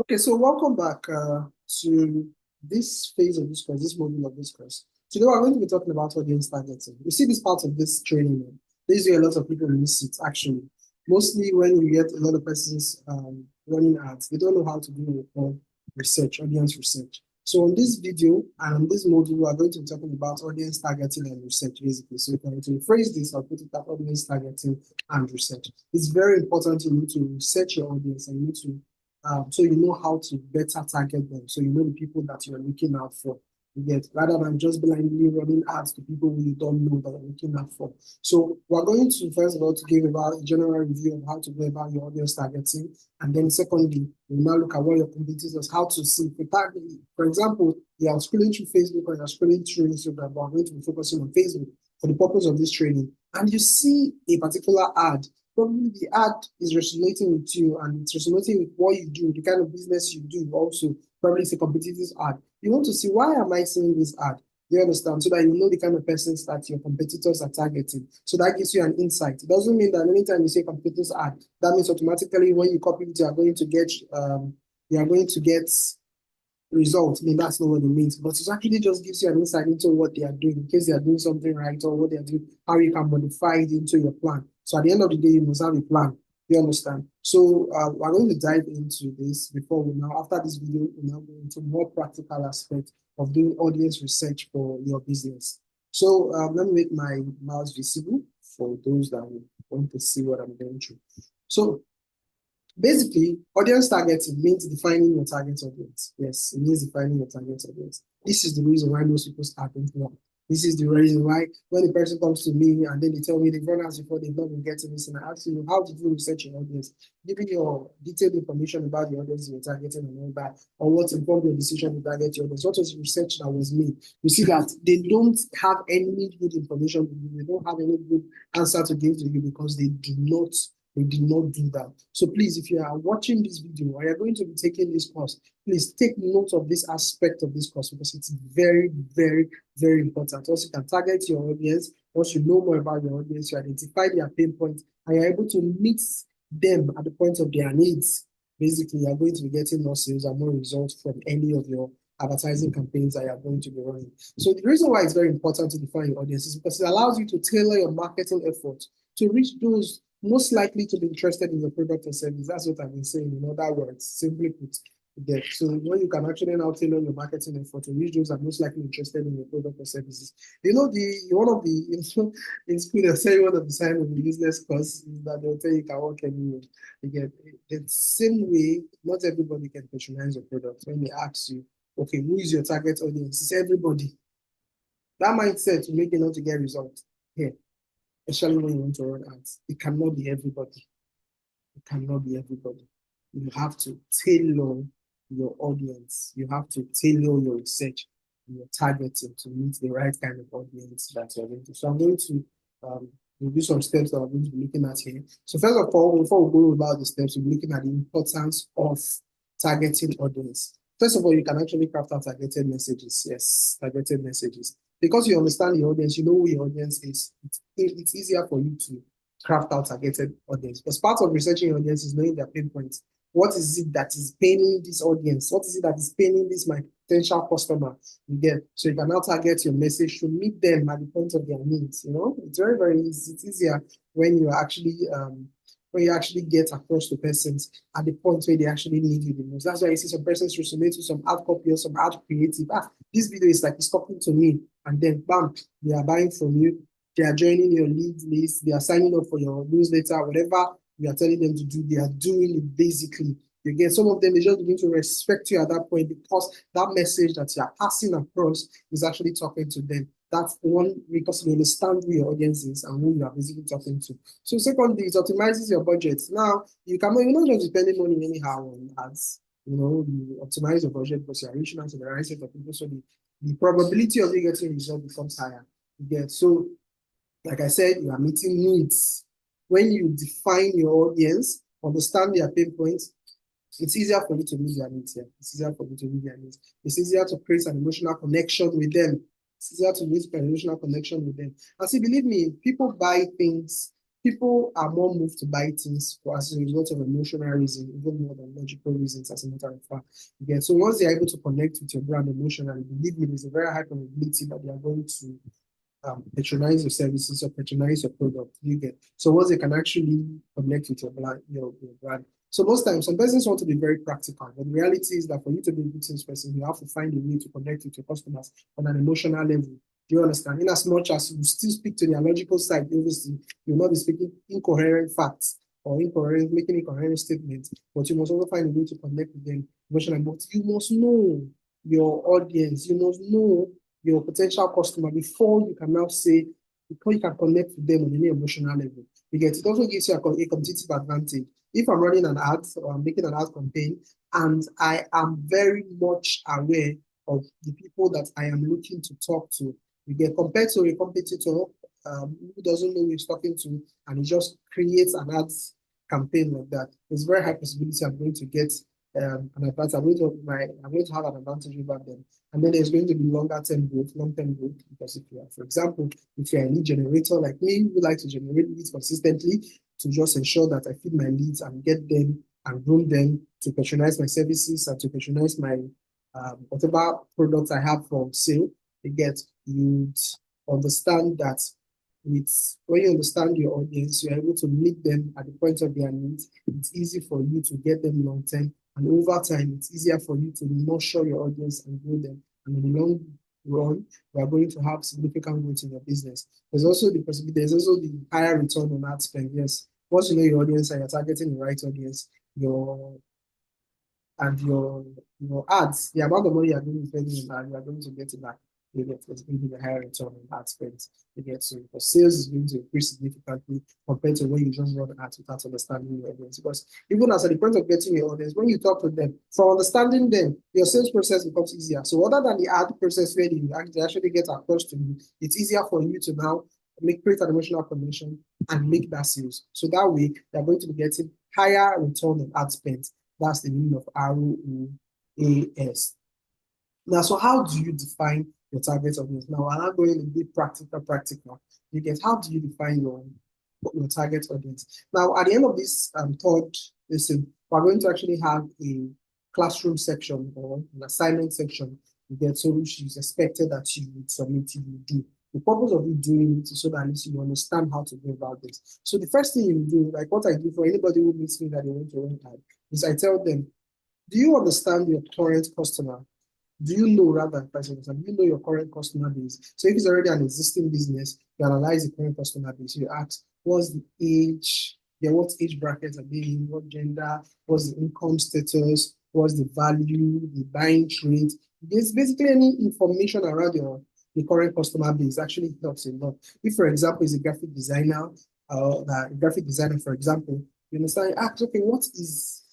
Okay, so welcome back to this phase of this course, this module of this course. Today we're going to be talking about audience targeting. You see this part of this training. There's a lot of people miss it actually. Mostly when you get a lot of persons running ads, they don't know how to do what we call research, audience research. So on this video and on this module, we are going to be talking about audience targeting and research basically. So if I were to rephrase this, I'll put it as audience targeting and research. It's very important you need to research your audience and you need to so you know how to better target them. So you know the people that you're looking out for. You get rather than just blindly running ads to people who you don't know that you're looking out for. So we're going to first of all to give about a general review of how to go about your audience targeting, and then secondly, we now look at what your competitors, how to see. For example, you are scrolling through Facebook or you're scrolling through Instagram, but I'm going to be focusing on Facebook for the purpose of this training, and you see a particular ad. Probably the ad is resonating with you and it's resonating with what you do, the kind of business you do. Also, probably it's a competitive ad. You want to see, why am I seeing this ad? You understand? So that you know the kind of persons that your competitors are targeting. So that gives you an insight. It doesn't mean that anytime you say competitors ad, that means automatically when you copy it, you are going to get results. I mean, that's not what it means, but it actually just gives you an insight into what they are doing, in case they are doing something right or what they are doing, how you can modify it into your plan. So at the end of the day, you must have a plan. You understand? So we're going to dive into this before we now, after this video, we now go into more practical aspect of doing audience research for your business. So let me make my mouse visible for those that want to see what I'm going through. So basically, audience targeting means defining your target audience. Yes, it means defining your target audience. This is the reason why most people start don't work. This is the reason why when a person comes to me and then they tell me they've run ads before, they've not been getting this, and I ask you, how did you research your audience? Giving your detailed information about the audience you're targeting and all that, or what informed your decision to target your audience. What was the research that was made? You see that they don't have any good information to give. They don't have any good answer to give to you because they did not do that. So please, if you are watching this video or you're going to be taking this course, please take note of this aspect of this course because it's very, very, very important. Also, you can target your audience. Once you know more about your audience, you identify their pain points and you're able to meet them at the point of their needs. Basically, you're going to be getting more sales and more results from any of your advertising campaigns that you're going to be running. So the reason why it's very important to define your audience is because it allows you to tailor your marketing effort to reach those most likely to be interested in your product or service. That's what I've been saying in other words, simply put. There. So when you can actually now tailor your marketing effort to reach those that are most likely interested in your product or services. You know, one of the in school they'll say one of the signs of the business course is that they'll tell you can work anywhere. Again, the same way, not everybody can patronize your product. When they ask you, okay, who is your target audience? It's everybody. That mindset will make you not to get results here. Especially when you want to run ads. It cannot be everybody. It cannot be everybody. You have to tailor your audience. You have to tailor your research and your targeting to meet the right kind of audience that you're going to. So I'm going to review some steps that I'm going to be looking at here. So first of all, before we go about the steps, we'll be looking at the importance of targeting audience. First of all, you can actually craft out targeted messages. Yes, targeted messages. Because you understand your audience, you know who your audience is, it's easier for you to craft out targeted audience. Because part of researching your audience is knowing their pain points. What is it that is paining this audience? What is it that is paining this my potential customer? You get, so you can now target your message to meet them at the point of their needs. You know, it's very, very easy. It's easier when you actually get across to persons at the point where they actually need you the most. That's why you see some persons resonate with some ad copy or some ad creative. This video is like it's talking to me, and then bam, they are buying from you. They are joining your lead list. They are signing up for your newsletter, whatever you are telling them to do, they are doing it basically. You get some of them, they just begin to respect you at that point because that message that you are passing across is actually talking to them. That's one, because you understand who your audience is and who you are basically talking to. So secondly, it optimizes your budget. Now, you're not just spending money anyhow on ads. You know, you optimize your budget because you're reaching out to the right set of people. So the probability of you getting result becomes higher. You get, so like I said, you are meeting needs. When you define your audience, understand their pain points, it's easier for you to meet their needs. It's easier for you to meet their needs. It's easier to create an emotional connection with them. It's easier to create an emotional connection with them. And see, believe me, people buy things people are more moved to buy things for as a result of emotional reasons, even more than logical reasons, as a matter of fact. Again, so once they're able to connect with your brand emotionally, believe me, there's a very high probability that they are going to patronize your services or patronize your product. You get so once they can actually connect with your brand. So most times, some persons want to be very practical, but the reality is that for you to be a good salesperson, you have to find a way to connect with your customers on an emotional level. Do you understand? In as much as you still speak to their logical side, obviously, you'll not be speaking incoherent facts or making incoherent statements, but you must also find a way to connect with them emotionally. But you must know your audience, you must know your potential customer before you can now say, before you can connect with them on any emotional level. Because it also gives you a competitive advantage. If I'm running an ad or I'm making an ad campaign and I am very much aware of the people that I am looking to talk to, you get compared to a competitor who doesn't know who he's talking to and he just creates an ad campaign like that, there's very high possibility I'm going to get an advantage. I'm going to have an advantage over them. And then there's going to be longer term growth, long-term growth, because if you are, for example, if you're a lead generator like me, who like to generate leads consistently to just ensure that I feed my leads and get them and groom them to patronize my services and to patronize my whatever products I have for sale, you'd understand that when you understand your audience, you're able to meet them at the point of their needs. It's easy for you to get them long term. And over time, it's easier for you to nurture your audience and grow them. And in the long run, we are going to have significant growth in your business. There's also the higher return on ad spend. Yes. Once you know your audience and you're targeting the right audience, your ads, the amount of money you're going to spend in ad, you're going to get it back. It's going to be a higher return on ad spend. So your sales is going to increase significantly compared to when you just run ads without understanding your audience. Because even as at the point of getting your audience, when you talk to them, for understanding them, your sales process becomes easier. So other than the ad process where you actually get across to you, it's easier for you to now create an emotional connection and make that sales. So that way, they're going to be getting higher return on ad spend. That's the meaning of ROAS. Now, so how do you define your target audience? Now, I'm not going to be practical. You get how do you define your target audience? Now, at the end of this third lesson, we're going to actually have a classroom section or an assignment section. You get so which is expected that you would submit, you would do. The purpose of you doing it is so that at least you understand how to go about this. So the first thing you do, like what I do for anybody who meets me that they want to run ad, is I tell them, do you understand your current customer? Do you know rather than price, do you know your current customer base? So if it's already an existing business, you analyze the current customer base. You ask, what's the age? What age brackets are they in? What gender? What's the income status? What's the value? The buying rate? There's basically any information around the current customer base actually helps a lot. If, for example, is a graphic designer, for example, you understand, okay, what is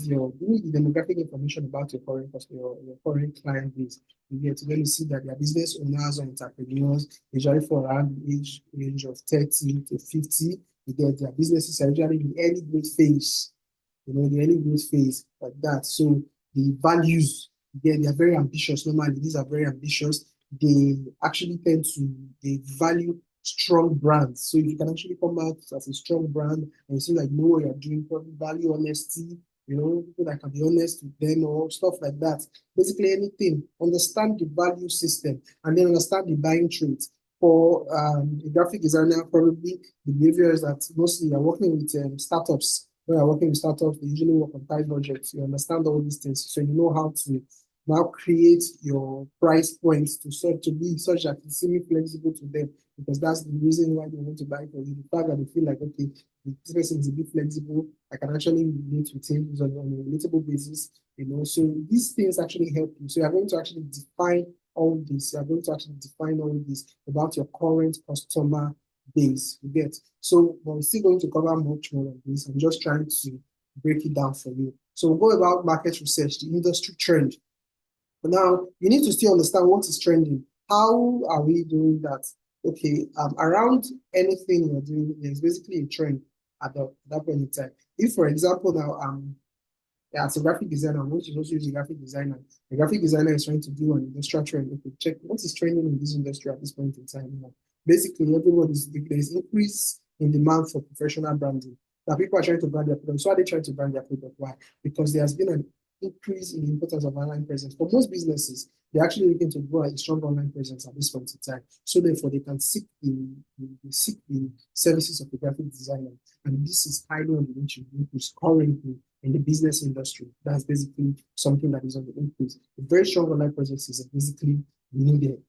you need the demographic information about your current customer, your current client base. You get to then see that they are business owners or entrepreneurs, usually for around the age range of 30 to 50. You get their businesses are usually in the early growth phase, the early growth phase like that. So the values, they are very ambitious. Normally, these are very ambitious. They actually they value strong brands. So if you can actually come out as a strong brand and you see like know what you're doing, probably value honesty, people that can be honest with them or stuff like that. Basically anything. Understand the value system and then understand the buying traits. For a graphic designer, probably the behavior is that mostly you're working with startups. When you're working with startups, they usually work on tight budgets. You understand all these things, so you know how to now create your price points to be such that it's semi-flexible to them, because that's the reason why they want to buy for you. The fact that they feel like, okay, this person is a bit flexible, I can actually relate with him on a relatable basis, So these things actually help you. So you're going to actually define all this. You're going to actually define all this about your current customer base. You get. So we're still going to cover much more of this. I'm just trying to break it down for you. So we'll go about market research, the industry trend. But now you need to still understand what is trending. How are we doing that? Okay, around anything you're doing, there's basically a trend at that point in time. If, for example, now as a graphic designer, which is also use a graphic designer, the graphic designer is trying to do an industrial trend. Okay, check what is trending in this industry at this point in time. Basically, there's increase in demand for professional branding. That people are trying to brand their product. So are they trying to brand their product? Why? Because there has been an increase in the importance of online presence. For most businesses, they're actually looking to grow a strong online presence at this point in time. So therefore, they can seek the services of a graphic designer. And this is highly on the increase currently in the business industry. That's basically something that is on the increase. A very strong online presence is basically needed.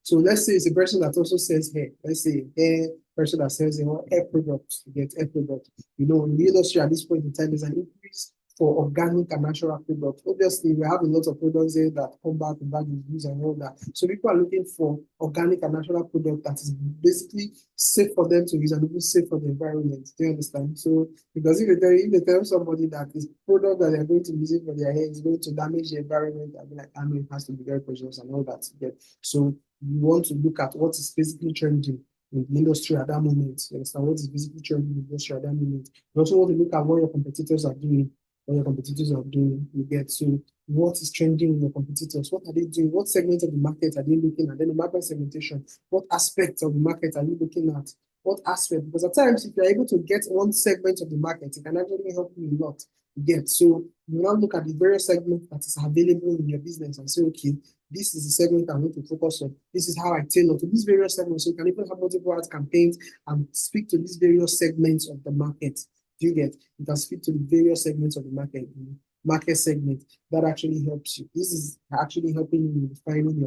So let's say it's a person that also sells hair. Let's say hair person that sells hair products, you get hair products. In the industry at this point in time, there's an increase for organic and natural products. Obviously, we have a lot of products there that come back with bad reviews and all that. So people are looking for organic and natural product that is basically safe for them to use and even safe for the environment. Do you understand? So because if they tell somebody that this product that they're going to use it for their hair is going to damage the environment, I'll be like, I know it has to be very precious and all that. Yeah. So you want to look at what is basically trending in the industry at that moment. You understand what is basically trending in the industry at that moment. You also want to look at what your competitors are doing you get. So what is trending in your competitors? What are they doing? What segment of the market are they looking at? Then the market segmentation, what aspects of the market are you looking at? What aspect? Because at times, if you're able to get one segment of the market, it can actually help you a lot. You get. So you now look at the various segments that is available in your business and say, okay, this is the segment I'm going to focus on. This is how I tailor to these various segments. So you can even have multiple ad campaigns and speak to these various segments of the market. You get. You can speak to the various segments of the market segment. That actually helps you. This is actually helping you defining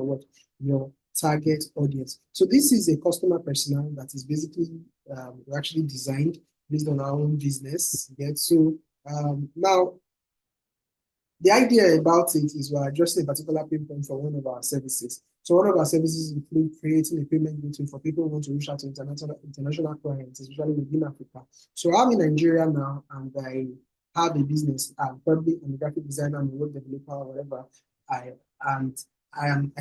your target audience. So this is a customer persona that is basically actually designed based on our own business. Get. So now the idea about it is we're addressing a particular pain point for one of our services. So one of our services include creating a payment gateway for people who want to reach out to international clients, especially within Africa. So I'm in Nigeria now, and I have a business. I'm probably a graphic designer, I'm a web developer, or whatever. I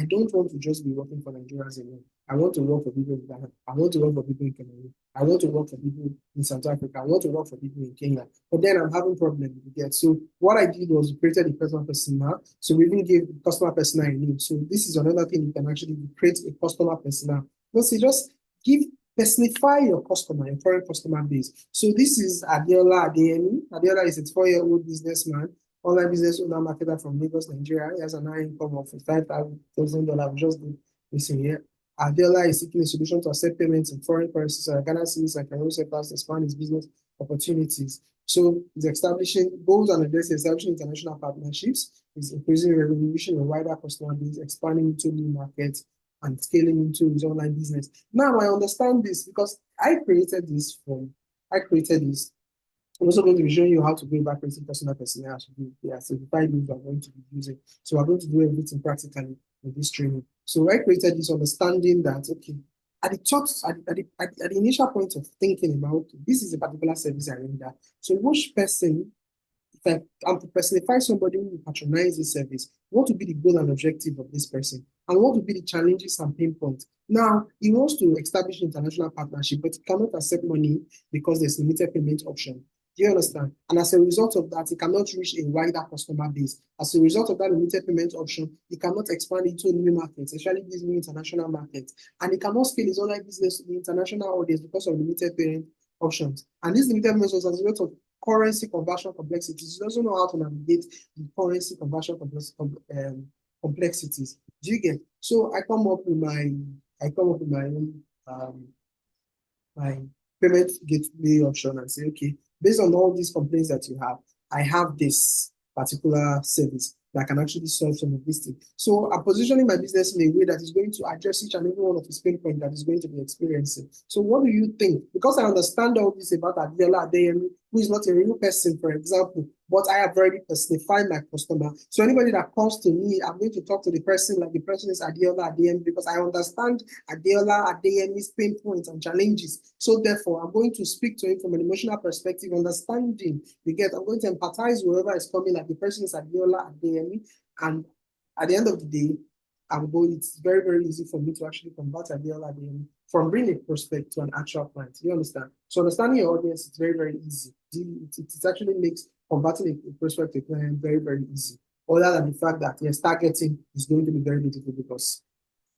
don't want to just be working for Nigerians alone. I want to work for people in Ghana. I want to work for people in Cameroon. I want to work for people in South Africa. I want to work for people in Kenya. But then I'm having problems with that. So what I did was created a customer persona. So we even gave the customer persona a name. So this is another thing you can actually create a customer persona. Just personify your customer, your current customer base. So this is Adiola Adeyemi. Adiola is a 4-year-old businessman, online business owner, marketer from Lagos, Nigeria. He has an income of $5,000. We just did this in here. Adiola is seeking a solution to accept payments in foreign currencies and Ghana cedis and can also expand his business opportunities. So he's establishing goals and addressing establishing international partnerships, he's increasing revenue, reaching a wider customer base, expanding into new markets, and scaling into his online business. Now I understand this because I created this. I'm also going to be showing you how to build back creating personal personnel. There are 75 things we're going to be using. So we're going to do everything practically in this training. So I created this understanding that, okay, at the initial point of thinking about this is a particular service I render. So which person, if I'm to personify somebody who will patronize this service, what would be the goal and objective of this person? And what would be the challenges and pain points? Now, he wants to establish international partnership, but he cannot accept money because there's limited payment option. Do you understand? And as a result of that, he cannot reach a wider customer base. As a result of that limited payment option, he cannot expand into new markets, especially these new international markets. And he cannot scale his online business to the international audience because of limited payment options. And these limited payment options as a result of currency conversion complexities. He doesn't know how to navigate the currency conversion complexities. Do you get? So I come up with my own my payment gateway option and say, okay, based on all these complaints that you have, I have this particular service that can actually solve some of these things. So I'm positioning my business in a way that is going to address each and every one of his pain points that is going to be experiencing. So what do you think? Because I understand all this about Adiola Adeyemi, who is not a real person, for example, but I have already personified my customer. So anybody that comes to me, I'm going to talk to the person like the person is Adiola Adeyemi because I understand Adiola Adeyemi's pain points and challenges. So therefore, I'm going to speak to him from an emotional perspective, understanding. I'm going to empathize whoever is coming like the person is Adiola Adeyemi. And at the end of the day, it's very, very easy for me to actually convert Adiola Adeyemi from being a prospect to an actual client. You understand? So understanding your audience is very, very easy. It actually makes converting a prospect to a client very, very easy. Other than the fact that yes, targeting is going to be very difficult because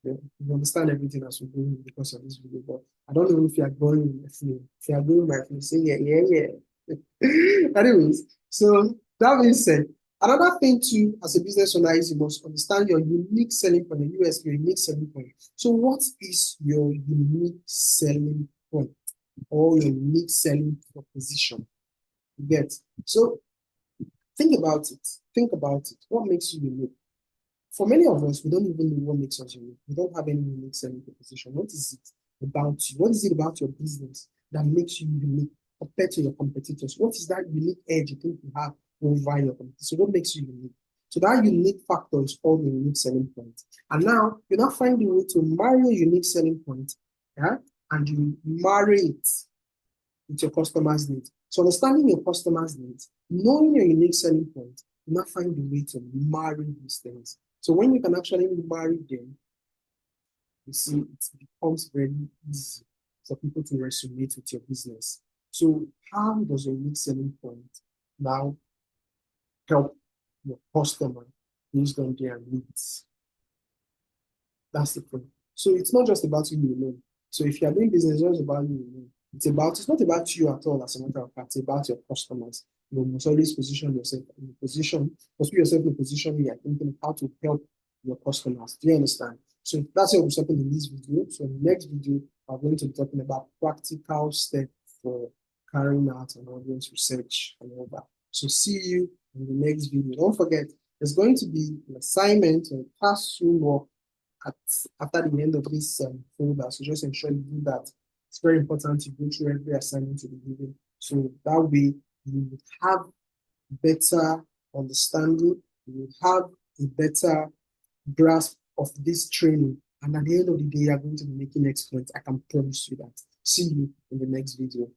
Yeah, you understand everything as we're going because of this video, but I don't know if you are going with my flow. If you are going with my flow, say yeah. Anyways, so that being said, another thing too, as a business owner, is you must understand your unique selling point, your USP, your unique selling point. So, what is your unique selling point or your unique selling proposition? You get so think about it. Think about it. What makes you unique? For many of us, we don't even know what makes us unique. We don't have any unique selling proposition. What is it about you? What is it about your business that makes you unique compared to your competitors? What is that unique edge you think you have over your competitors? So what makes you unique? So that unique factor is called the unique selling point. And now you now find a way to marry a unique selling point, yeah, and you marry it with your customer's needs. So understanding your customer's needs, knowing your unique selling point, you now find a way to marry these things. So when you can actually marry them, you see it becomes very easy for people to resonate with your business. So how does your unique selling point now help your customer based on their needs? That's the point. So it's not just about you alone. So if you are doing business, it's not about you alone. It's not about you at all, as a matter of fact. It's about your customers. You must always position yourself in a position, put yourself in a position where you're thinking how to help your customers. Do you understand? So that's what we're talking in this video. So in the next video, I'm going to be talking about practical steps for carrying out an audience research and all that. So see you in the next video. Don't forget, there's going to be an assignment or classroom work after the end of this folder. So just ensure you do that. It's very important to go through every assignment to be given. So that way you will have better understanding, you will have a better grasp of this training. And at the end of the day, you're going to be making exploits. I can promise you that. See you in the next video.